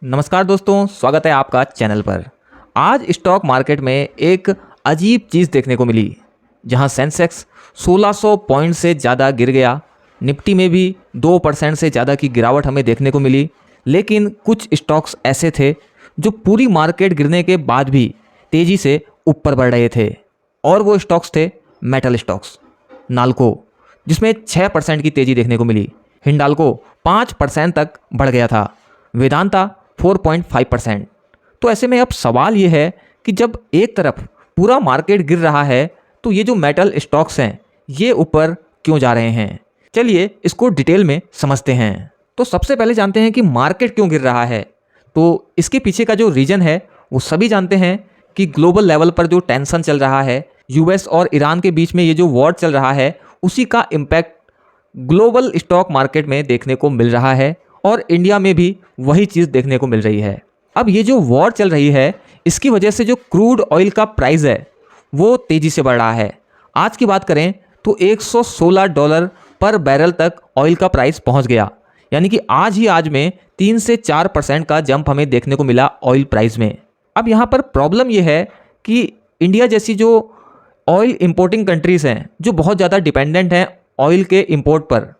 नमस्कार दोस्तों, स्वागत है आपका चैनल पर। आज स्टॉक मार्केट में एक अजीब चीज़ देखने को मिली, जहां सेंसेक्स 1600 पॉइंट से ज़्यादा गिर गया। निफ्टी में भी 2% से ज़्यादा की गिरावट हमें देखने को मिली। लेकिन कुछ स्टॉक्स ऐसे थे जो पूरी मार्केट गिरने के बाद भी तेज़ी से ऊपर बढ़ रहे थे, और वो स्टॉक्स थे मेटल स्टॉक्स। नाल्को, जिसमें 6% की तेज़ी देखने को मिली। हिंडाल्को 5% तक बढ़ गया था। वेदांता 4.5%। तो ऐसे में अब सवाल ये है कि जब एक तरफ पूरा मार्केट गिर रहा है तो ये जो मेटल स्टॉक्स हैं ये ऊपर क्यों जा रहे हैं। चलिए इसको डिटेल में समझते हैं। तो सबसे पहले जानते हैं कि मार्केट क्यों गिर रहा है। तो इसके पीछे का जो रीज़न है वो सभी जानते हैं कि ग्लोबल लेवल पर जो टेंशन चल रहा है, यूएस और ईरान के बीच में ये जो वॉर चल रहा है, उसी का इम्पैक्ट ग्लोबल स्टॉक मार्केट में देखने को मिल रहा है, और इंडिया में भी वही चीज़ देखने को मिल रही है। अब ये जो वॉर चल रही है, इसकी वजह से जो क्रूड ऑयल का प्राइस है वो तेज़ी से बढ़ रहा है। आज की बात करें तो $116 पर बैरल तक ऑयल का प्राइस पहुंच गया। यानी कि आज में 3 से 4% का जंप हमें देखने को मिला ऑयल प्राइस में। अब यहाँ पर प्रॉब्लम ये है कि इंडिया जैसी जो ऑयल इंपोर्टिंग कंट्रीज़ हैं, जो बहुत ज़्यादा डिपेंडेंट हैं ऑयल के इंपोर्ट पर,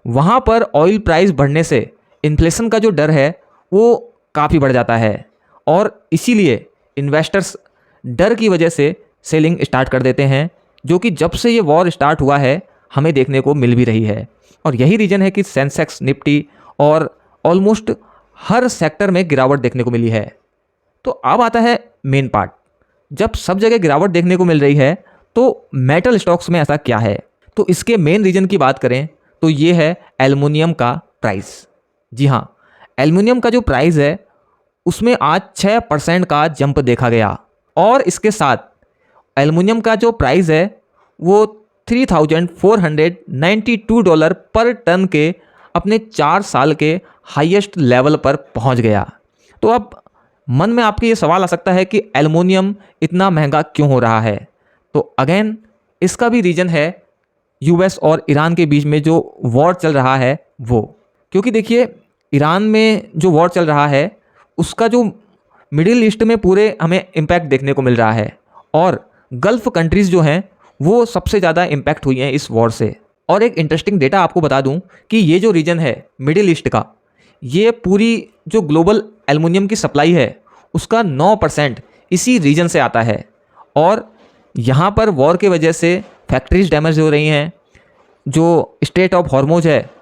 वहाँ पर ऑयल प्राइस बढ़ने से इन्फ्लेशन का जो डर है वो काफ़ी बढ़ जाता है, और इसीलिए इन्वेस्टर्स डर की वजह से सेलिंग स्टार्ट कर देते हैं, जो कि जब से ये वॉर स्टार्ट हुआ है हमें देखने को मिल भी रही है। और यही रीज़न है कि सेंसेक्स, निफ्टी और ऑलमोस्ट हर सेक्टर में गिरावट देखने को मिली है। तो अब आता है मेन पार्ट। जब सब जगह गिरावट देखने को मिल रही है तो मेटल स्टॉक्स में ऐसा क्या है। तो इसके मेन रीज़न की बात करें तो ये है एल्युमिनियम का प्राइस। जी हाँ, एल्युमिनियम का जो प्राइस है उसमें आज 6% का जंप देखा गया, और इसके साथ एल्युमिनियम का जो प्राइस है वो $3,492 पर टन के अपने 4 साल के हाईएस्ट लेवल पर पहुंच गया। तो अब मन में आपके ये सवाल आ सकता है कि एल्युमिनियम इतना महंगा क्यों हो रहा है। तो अगेन इसका भी रीज़न है यूएस और ईरान के बीच में जो वॉर चल रहा है वो। क्योंकि देखिए, ईरान में जो वॉर चल रहा है उसका जो मिडिल ईस्ट में पूरे हमें इम्पैक्ट देखने को मिल रहा है, और गल्फ़ कंट्रीज़ जो हैं वो सबसे ज़्यादा इम्पैक्ट हुई हैं इस वॉर से। और एक इंटरेस्टिंग डेटा आपको बता दूं कि ये जो रीजन है मिडिल ईस्ट का, ये पूरी जो ग्लोबल एल्युमिनियम की सप्लाई है उसका 9% इसी रीजन से आता है। और यहाँ पर वॉर की वजह से फैक्ट्रीज डैमेज हो रही हैं, जो स्ट्रेट ऑफ हॉर्मुज है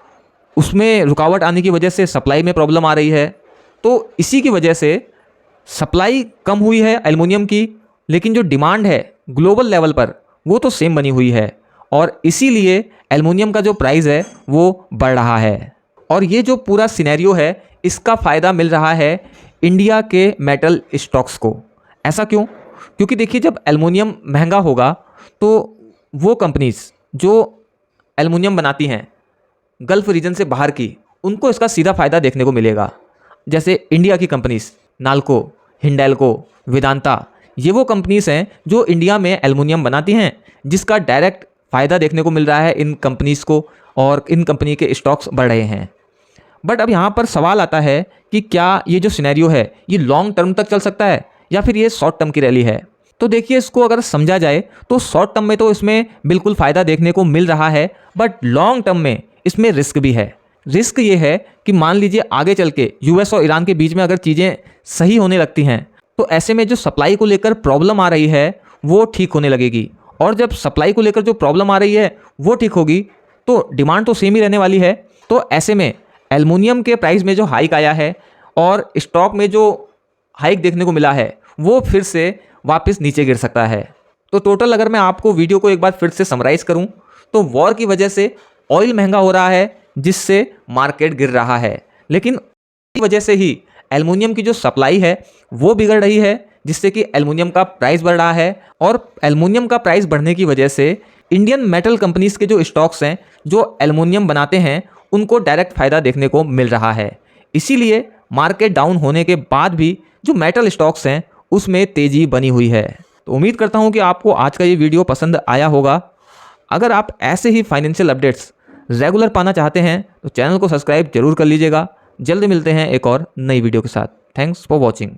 उसमें रुकावट आने की वजह से सप्लाई में प्रॉब्लम आ रही है। तो इसी की वजह से सप्लाई कम हुई है एल्युमिनियम की, लेकिन जो डिमांड है ग्लोबल लेवल पर वो तो सेम बनी हुई है, और इसीलिए एल्युमिनियम का जो प्राइस है वो बढ़ रहा है। और ये जो पूरा सिनेरियो है इसका फ़ायदा मिल रहा है इंडिया के मेटल स्टॉक्स को। ऐसा क्यों? क्योंकि देखिए, जब एल्युमिनियम महंगा होगा तो वो कंपनीज जो एल्युमिनियम बनाती हैं गल्फ़ रीजन से बाहर की, उनको इसका सीधा फ़ायदा देखने को मिलेगा। जैसे इंडिया की कंपनीज नाल्को, हिंडाल्को, वेदांता, ये वो कंपनीज हैं जो इंडिया में एल्युमिनियम बनाती हैं, जिसका डायरेक्ट फ़ायदा देखने को मिल रहा है इन कंपनीज़ को, और इन कंपनी के स्टॉक्स बढ़ रहे हैं। बट अब यहाँ पर सवाल आता है कि क्या ये जो सिनेरियो है ये लॉन्ग टर्म तक चल सकता है या फिर ये शॉर्ट टर्म की रैली है। तो देखिए, इसको अगर समझा जाए तो शॉर्ट टर्म में तो इसमें बिल्कुल फ़ायदा देखने को मिल रहा है, बट लॉन्ग टर्म में इसमें रिस्क भी है। रिस्क ये है कि मान लीजिए आगे चल के यूएस और ईरान के बीच में अगर चीज़ें सही होने लगती हैं तो ऐसे में जो सप्लाई को लेकर प्रॉब्लम आ रही है वो ठीक होने लगेगी, और जब सप्लाई को लेकर जो प्रॉब्लम आ रही है वो ठीक होगी तो डिमांड तो सेम ही रहने वाली है। तो ऐसे में एल्युमिनियम के प्राइस में जो हाइक आया है और स्टॉक में जो हाइक देखने को मिला है वो फिर से वापस नीचे गिर सकता है। तो टोटल अगर मैं आपको वीडियो को एक बार फिर से समराइज़ करूं तो वॉर की वजह से ऑयल महंगा हो रहा है, जिससे मार्केट गिर रहा है, लेकिन इसी वजह से ही एल्युमिनियम की जो सप्लाई है वो बिगड़ रही है, जिससे कि एल्युमिनियम का प्राइस बढ़ रहा है। और एल्युमिनियम का प्राइस बढ़ने की वजह से इंडियन मेटल कंपनीज़ के जो स्टॉक्स हैं जो एल्युमिनियम बनाते हैं उनको डायरेक्ट फ़ायदा देखने को मिल रहा है। इसीलिए मार्केट डाउन होने के बाद भी जो मेटल स्टॉक्स हैं उसमें तेज़ी बनी हुई है। तो उम्मीद करता हूँ कि आपको आज का ये वीडियो पसंद आया होगा। अगर आप ऐसे ही फाइनेंशियल अपडेट्स रेगुलर पाना चाहते हैं तो चैनल को सब्सक्राइब जरूर कर लीजिएगा, जल्द मिलते हैं एक और नई वीडियो के साथ। Thanks for watching.